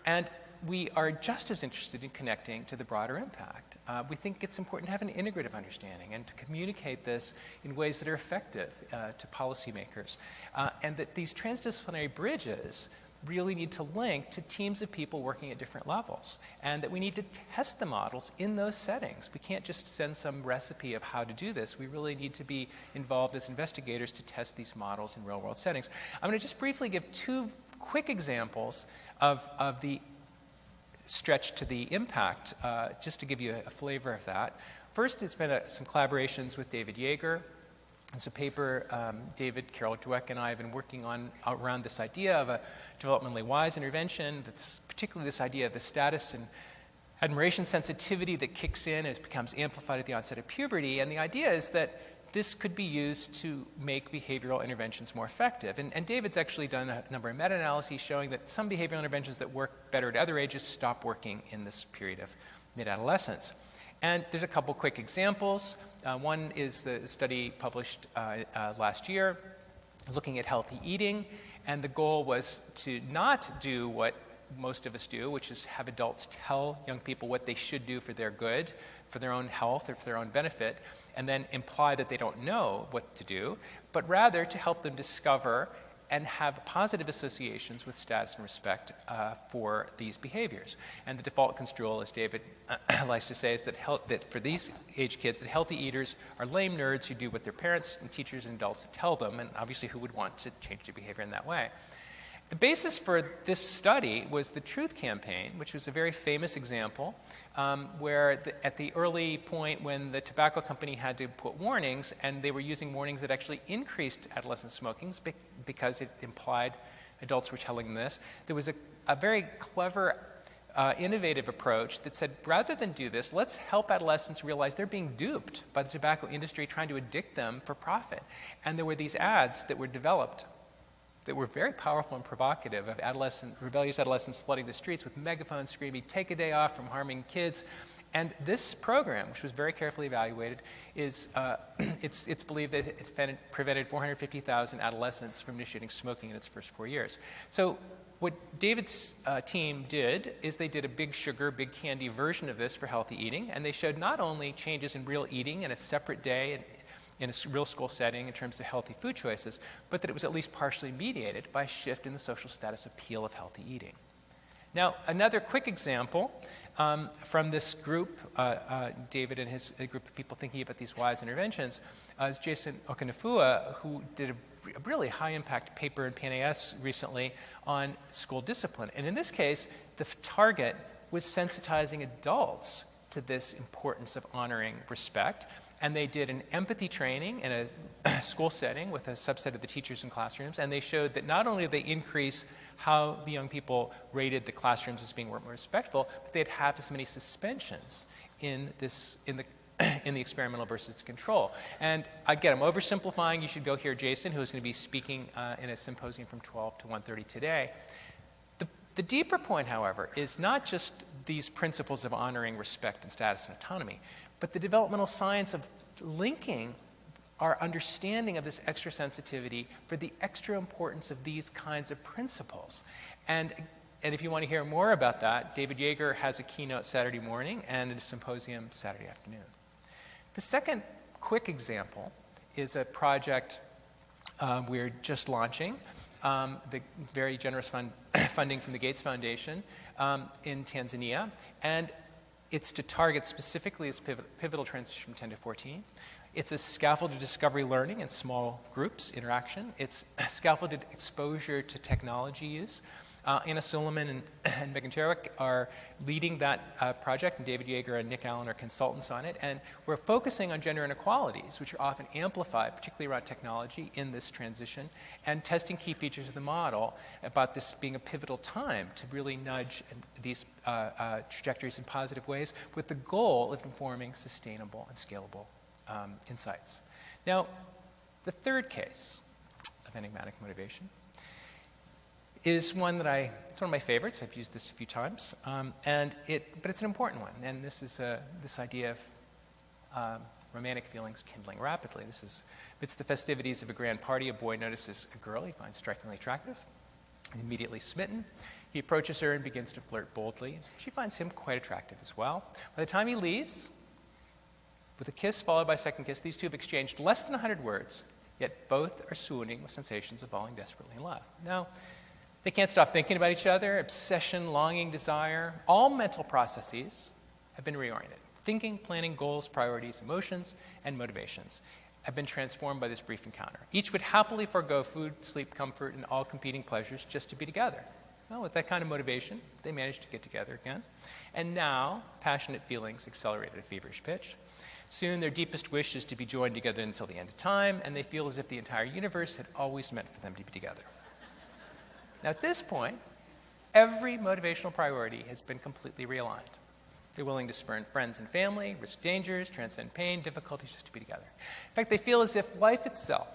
S2: And we are just as interested in connecting to the broader impact. We think it's important to have an integrative understanding and to communicate this in ways that are effective to policymakers, and that these transdisciplinary bridges really need to link to teams of people working at different levels, and that we need to test the models in those settings. We can't just send some recipe of how to do this. We really need to be involved as investigators to test these models in real-world settings. I'm going to just briefly give two quick examples of the stretch to the impact, just to give you a flavor of that. First, it's been some collaborations with David Yeager. It's a paper David, Carol Dweck, and I have been working on around this idea of a developmentally wise intervention, that's particularly this idea of the status and admiration sensitivity that kicks in as becomes amplified at the onset of puberty. And the idea is that this could be used to make behavioral interventions more effective. And David's actually done a number of meta-analyses showing that some behavioral interventions that work better at other ages stop working in this period of mid-adolescence. And there's a couple quick examples. One is the study published last year looking at healthy eating, and the goal was to not do what most of us do, which is have adults tell young people what they should do for their good, for their own health, or for their own benefit, and then imply that they don't know what to do, but rather to help them discover and have positive associations with status and respect for these behaviors. And the default construal, as David likes to say, is that for these age kids, that healthy eaters are lame nerds who do what their parents and teachers and adults tell them, and obviously who would want to change their behavior in that way. The basis for this study was the Truth Campaign, which was a very famous example where at the early point when the tobacco company had to put warnings, and they were using warnings that actually increased adolescent smoking because it implied adults were telling them this, there was a very clever, innovative approach that said, rather than do this, let's help adolescents realize they're being duped by the tobacco industry trying to addict them for profit. And there were these ads that were developed that were very powerful and provocative of rebellious adolescents flooding the streets with megaphones screaming, "Take a day off from harming kids." And this program, which was very carefully evaluated, it's believed that it prevented 450,000 adolescents from initiating smoking in its first 4 years. So what David's team did is they did a big sugar, big candy version of this for healthy eating, and they showed not only changes in real eating in a separate day in a real school setting in terms of healthy food choices, but that it was at least partially mediated by a shift in the social status appeal of healthy eating. Now, another quick example from this group, David and his group of people thinking about these wise interventions, is Jason Okanafua, who did a really high-impact paper in PNAS recently on school discipline. And in this case, the target was sensitizing adults to this importance of honoring respect. And they did an empathy training in a school setting with a subset of the teachers in classrooms, and they showed that not only did they increase how the young people rated the classrooms as being more respectful, but they'd half as many suspensions in the experimental versus the control. And again, I'm oversimplifying. You should go hear Jason, who is going to be speaking in a symposium from 12 to 1:30 today. The deeper point, however, is not just these principles of honoring respect and status and autonomy, but the developmental science of linking our understanding of this extra sensitivity for the extra importance of these kinds of principles. And if you want to hear more about that, David Yeager has a keynote Saturday morning and a symposium Saturday afternoon. The second quick example is a project we're just launching, the very generous funding from the Gates Foundation in Tanzania, and it's to target specifically this pivotal transition from 10 to 14. It's a scaffolded discovery learning in small groups interaction. It's scaffolded exposure to technology use. Anna Suleiman and Megan Cherwick are leading that project, and David Yeager and Nick Allen are consultants on it. And we're focusing on gender inequalities, which are often amplified, particularly around technology, in this transition, and testing key features of the model about this being a pivotal time to really nudge these trajectories in positive ways with the goal of informing sustainable and scalable insights. Now, the third case of enigmatic motivation is one that it's one of my favorites. I've used this a few times, but it's an important one. And this is this idea of romantic feelings kindling rapidly. It's the festivities of a grand party. A boy notices a girl he finds strikingly attractive, immediately smitten. He approaches her and begins to flirt boldly. She finds him quite attractive as well. By the time he leaves, with a kiss followed by a second kiss, these two have exchanged less than 100 words, yet both are swooning with sensations of falling desperately in love. Now, They can't stop thinking about each other, obsession, longing, desire. All mental processes have been reoriented. Thinking, planning, goals, priorities, emotions, and motivations have been transformed by this brief encounter. Each would happily forego food, sleep, comfort, and all competing pleasures just to be together. Well, with that kind of motivation, they managed to get together again. And now, passionate feelings accelerate at a feverish pitch. Soon, their deepest wish is to be joined together until the end of time, and they feel as if the entire universe had always meant for them to be together. Now, at this point, every motivational priority has been completely realigned. They're willing to spurn friends and family, risk dangers, transcend pain, difficulties just to be together. In fact, they feel as if life itself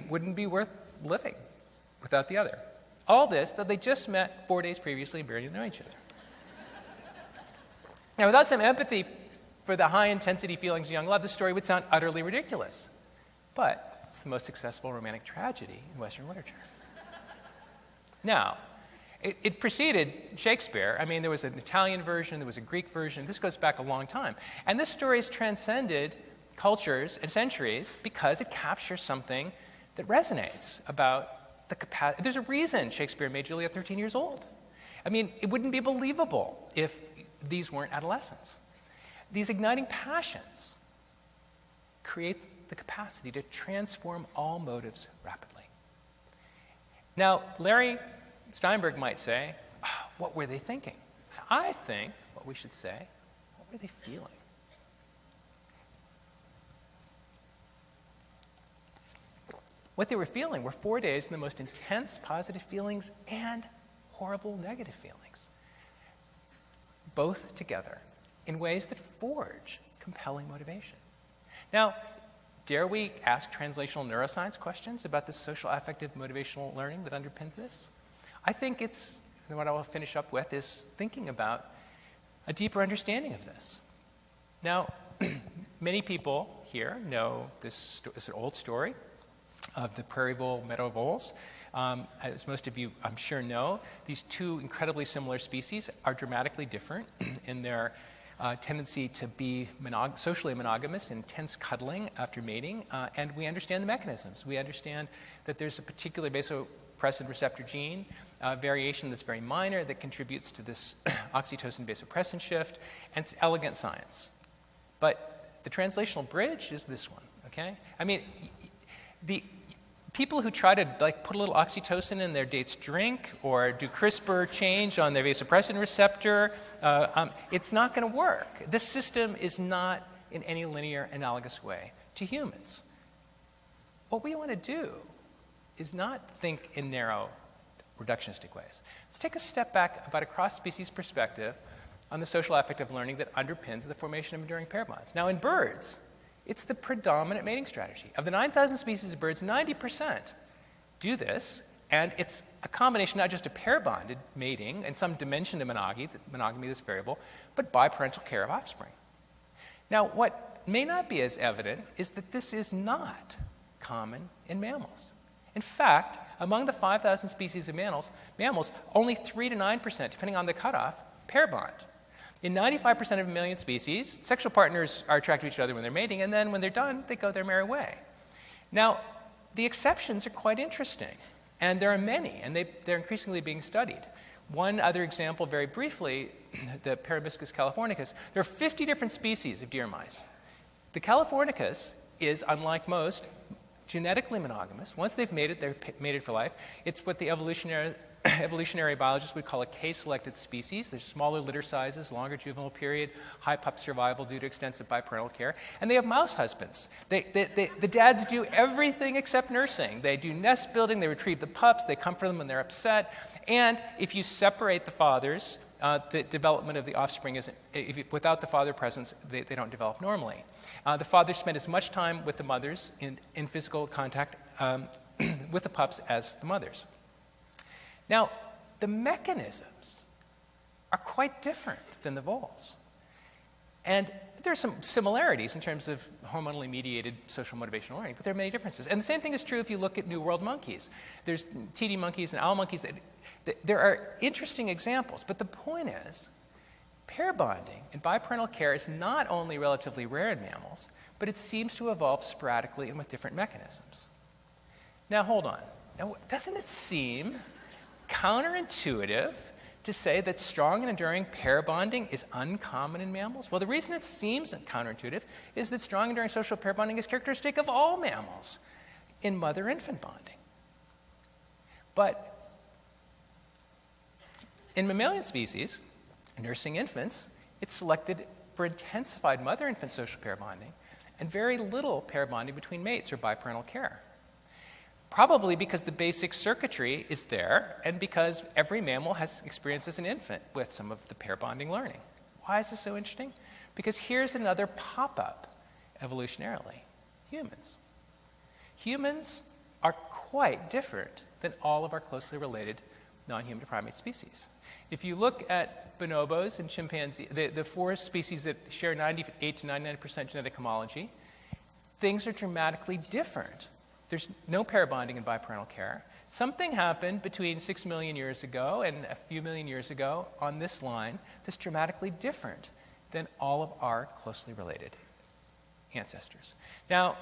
S2: wouldn't be worth living without the other. All this, though they just met 4 days previously and barely know each other. Now, without some empathy for the high-intensity feelings of young love, the story would sound utterly ridiculous. But it's the most successful romantic tragedy in Western literature. Now, it preceded Shakespeare. I mean, there was an Italian version, there was a Greek version. This goes back a long time. And this story has transcended cultures and centuries because it captures something that resonates about the capacity. There's a reason Shakespeare made Juliet 13 years old. I mean, it wouldn't be believable if these weren't adolescents. These igniting passions create the capacity to transform all motives rapidly. Now, Larry Steinberg might say, oh, what were they thinking? I think what we should say, what were they feeling? What they were feeling were 4 days of the most intense positive feelings and horrible negative feelings, both together in ways that forge compelling motivation. Now, dare we ask translational neuroscience questions about the social affective motivational learning that underpins this? I think it's, and what I will finish up with is thinking about a deeper understanding of this. Now, many people here know this is an old story of the prairie vole meadow voles. As most of you, I'm sure, know, these two incredibly similar species are dramatically different in their tendency to be socially monogamous, intense cuddling after mating, and we understand the mechanisms. We understand that there's a particular vasopressin receptor gene variation that's very minor that contributes to this oxytocin vasopressin shift, and it's elegant science. But the translational bridge is this one, okay? I mean, the people who try to put a little oxytocin in their date's drink or do CRISPR change on their vasopressin receptor, it's not going to work. This system is not in any linear, analogous way to humans. What we want to do is not think in narrow, reductionistic ways. Let's take a step back about a cross-species perspective on the social affective learning that underpins the formation of enduring pair bonds. Now, in birds, it's the predominant mating strategy. Of the 9,000 species of birds, 90% do this, and it's a combination not just of pair-bonded mating and some dimension to monogamy that's variable, but biparental care of offspring. Now, what may not be as evident is that this is not common in mammals. In fact, among the 5,000 species of mammals, only 3 to 9%, depending on the cutoff, pair bond. In 95% of mammalian species, sexual partners are attracted to each other when they're mating, and then when they're done, they go their merry way. Now, the exceptions are quite interesting, and there are many, and they're increasingly being studied. One other example, very briefly, the Parabiscus californicus. There are 50 different species of deer mice. The californicus is, unlike most, genetically monogamous. Once they've mated, they're mated for life. It's what the evolutionary biologists would call a K-selected species. There's smaller litter sizes, longer juvenile period, high pup survival due to extensive biparental care. And they have mouse husbands. The dads do everything except nursing. They do nest building, they retrieve the pups, they comfort them when they're upset. And if you separate the fathers, the development of the offspring isn't, without the father presence, they don't develop normally. The fathers spend as much time with the mothers in physical contact with the pups as the mothers. Now, the mechanisms are quite different than the voles. And there are some similarities in terms of hormonally mediated social motivational learning, but there are many differences. And the same thing is true if you look at New World monkeys. There's TD monkeys and owl monkeys. There are interesting examples, but the point is, pair bonding and biparental care is not only relatively rare in mammals, but it seems to evolve sporadically and with different mechanisms. Now, hold on. Now, doesn't it seem counterintuitive to say that strong and enduring pair bonding is uncommon in mammals? Well, the reason it seems counterintuitive is that strong and enduring social pair bonding is characteristic of all mammals in mother-infant bonding. But in mammalian species, nursing infants, it's selected for intensified mother-infant social pair bonding and very little pair bonding between mates or biparental care. Probably because the basic circuitry is there and because every mammal has experienced as an infant with some of the pair bonding learning. Why is this so interesting? Because here's another pop-up evolutionarily. Humans. Humans are quite different than all of our closely related non-human primate species. If you look at bonobos and chimpanzees, the four species that share 98 to 99% genetic homology, things are dramatically different. There's no pair bonding in biparental care. Something happened between 6 million years ago and a few million years ago on this line that's dramatically different than all of our closely related ancestors. Now,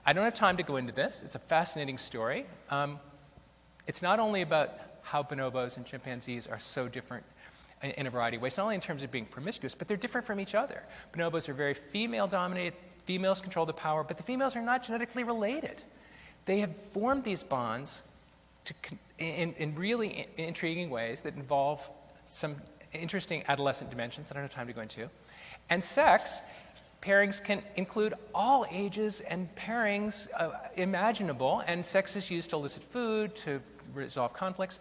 S2: I don't have time to go into this. It's a fascinating story. It's not only about how bonobos and chimpanzees are so different in a variety of ways, not only in terms of being promiscuous, but they're different from each other. Bonobos are very female-dominated. Females control the power, but the females are not genetically related. They have formed these bonds in really intriguing ways that involve some interesting adolescent dimensions that I don't have time to go into. And sex, pairings can include all ages and pairings imaginable, and sex is used to elicit food, to resolve conflicts.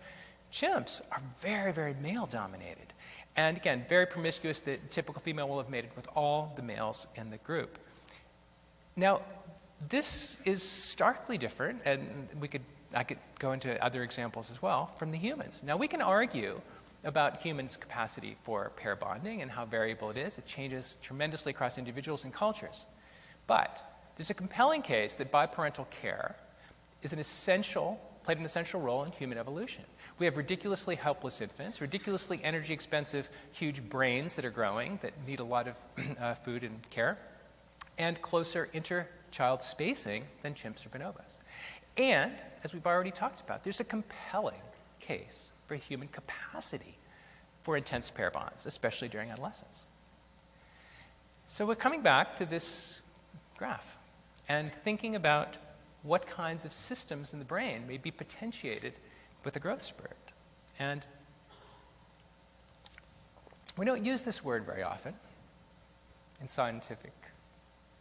S2: Chimps are very, very male-dominated. And again, very promiscuous. The typical female will have mated with all the males in the group. Now, this is starkly different, and I could go into other examples as well, from the humans. Now, we can argue about humans' capacity for pair bonding and how variable it is. It changes tremendously across individuals and cultures. But there's a compelling case that biparental care is played an essential role in human evolution. We have ridiculously helpless infants, ridiculously energy-expensive, huge brains that are growing that need a lot of food and care, and closer inter-child spacing than chimps or bonobos. And, as we've already talked about, there's a compelling case for human capacity for intense pair bonds, especially during adolescence. So we're coming back to this graph and thinking about what kinds of systems in the brain may be potentiated with a growth spurt. And we don't use this word very often in scientific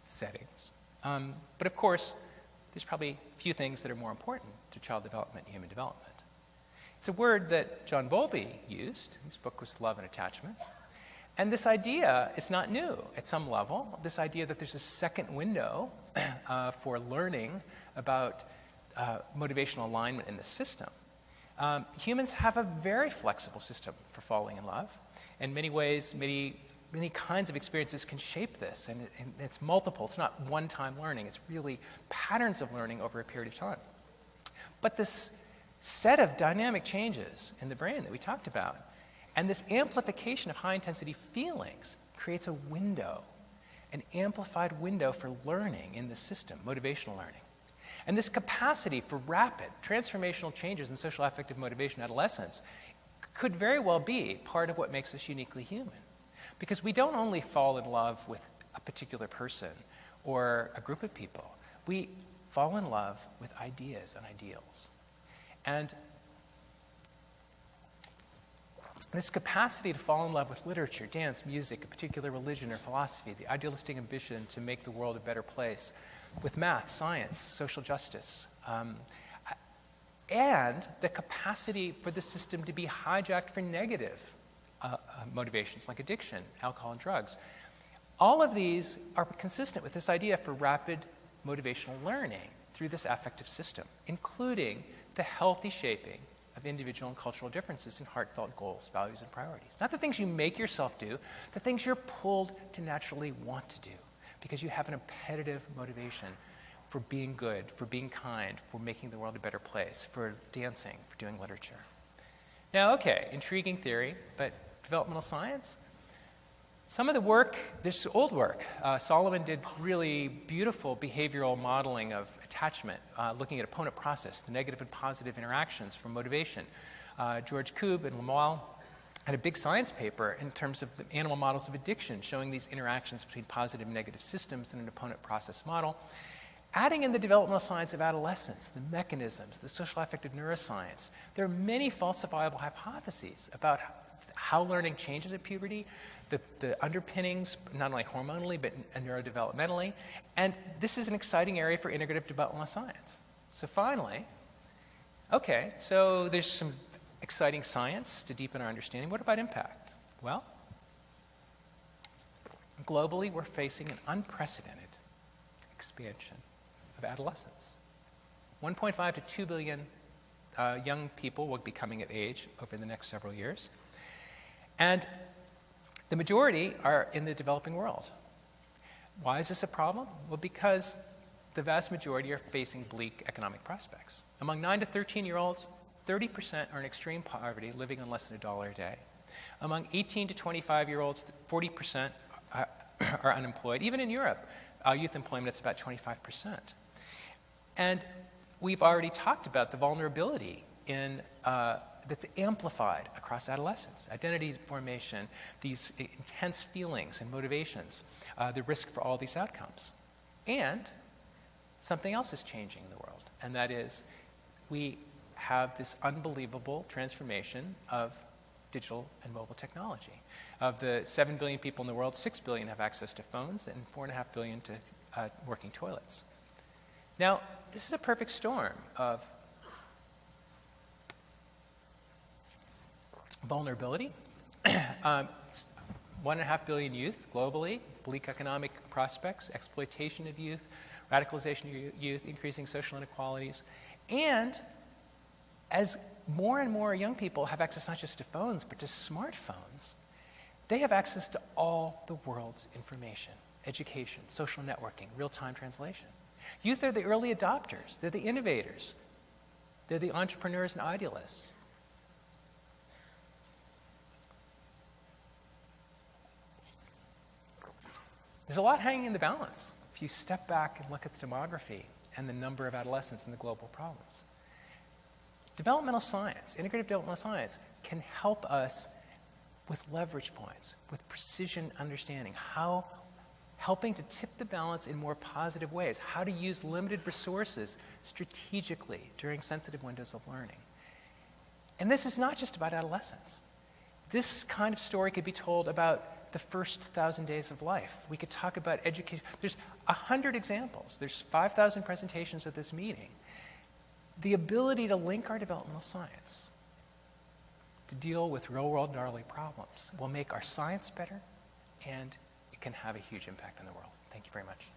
S2: settings. But of course, there's probably few things that are more important to child development and human development. It's a word that John Bowlby used. His book was Love and Attachment. And this idea is not new at some level, this idea that there's a second window for learning about motivational alignment in the system. Humans have a very flexible system for falling in love. In many ways, many kinds of experiences can shape this, and it's multiple. It's not one-time learning. It's really patterns of learning over a period of time. But this set of dynamic changes in the brain that we talked about, and this amplification of high-intensity feelings creates a window, an amplified window for learning in the system, motivational learning. And this capacity for rapid transformational changes in social affective motivation in adolescence could very well be part of what makes us uniquely human. Because we don't only fall in love with a particular person or a group of people. We fall in love with ideas and ideals. And this capacity to fall in love with literature, dance, music, a particular religion or philosophy, the idealistic ambition to make the world a better place, with math, science, social justice, and the capacity for the system to be hijacked for negative motivations like addiction, alcohol, and drugs. All of these are consistent with this idea for rapid motivational learning through this affective system, including the healthy shaping of individual and cultural differences in heartfelt goals, values, and priorities. Not the things you make yourself do, the things you're pulled to naturally want to do because you have an appetitive motivation for being good, for being kind, for making the world a better place, for dancing, for doing literature. Now, okay, intriguing theory, but developmental science? Some of the work, this old work, Solomon did really beautiful behavioral modeling of attachment, looking at opponent process, the negative and positive interactions for motivation. George Koob and Lemoyle had a big science paper in terms of the animal models of addiction, showing these interactions between positive and negative systems in an opponent process model. Adding in the developmental science of adolescence, the mechanisms, the social affective neuroscience, there are many falsifiable hypotheses about how learning changes at puberty, the underpinnings, not only hormonally, but neurodevelopmentally. And this is an exciting area for integrative developmental science. So finally, okay, so there's some exciting science to deepen our understanding. What about impact? Well, globally, we're facing an unprecedented expansion of adolescence. 1.5 to 2 billion young people will be coming of age over the next several years. And the majority are in the developing world. Why is this a problem? Well, because the vast majority are facing bleak economic prospects. Among 9 to 13-year-olds, 30% are in extreme poverty, living on less than $1 a day. Among 18 to 25-year-olds, 40% are unemployed. Even in Europe, youth employment is about 25%. And we've already talked about the vulnerability that's amplified across adolescence, identity formation, these intense feelings and motivations, the risk for all these outcomes. And something else is changing in the world, and that is we have this unbelievable transformation of digital and mobile technology. Of the 7 billion people in the world, 6 billion have access to phones and 4.5 billion to working toilets. Now, this is a perfect storm of vulnerability. 1.5 billion youth globally, bleak economic prospects, exploitation of youth, radicalization of youth, increasing social inequalities. And as more and more young people have access not just to phones, but to smartphones, they have access to all the world's information, education, social networking, real-time translation. Youth are the early adopters. They're the innovators. They're the entrepreneurs and idealists. There's a lot hanging in the balance if you step back and look at the demography and the number of adolescents and the global problems. Developmental science, integrative developmental science, can help us with leverage points, with precision understanding, helping to tip the balance in more positive ways, how to use limited resources strategically during sensitive windows of learning. And this is not just about adolescence. This kind of story could be told about the first 1,000 days of life. We could talk about education. There's 100 examples. There's 5,000 presentations at this meeting. The ability to link our developmental science to deal with real-world gnarly problems will make our science better, and it can have a huge impact on the world. Thank you very much.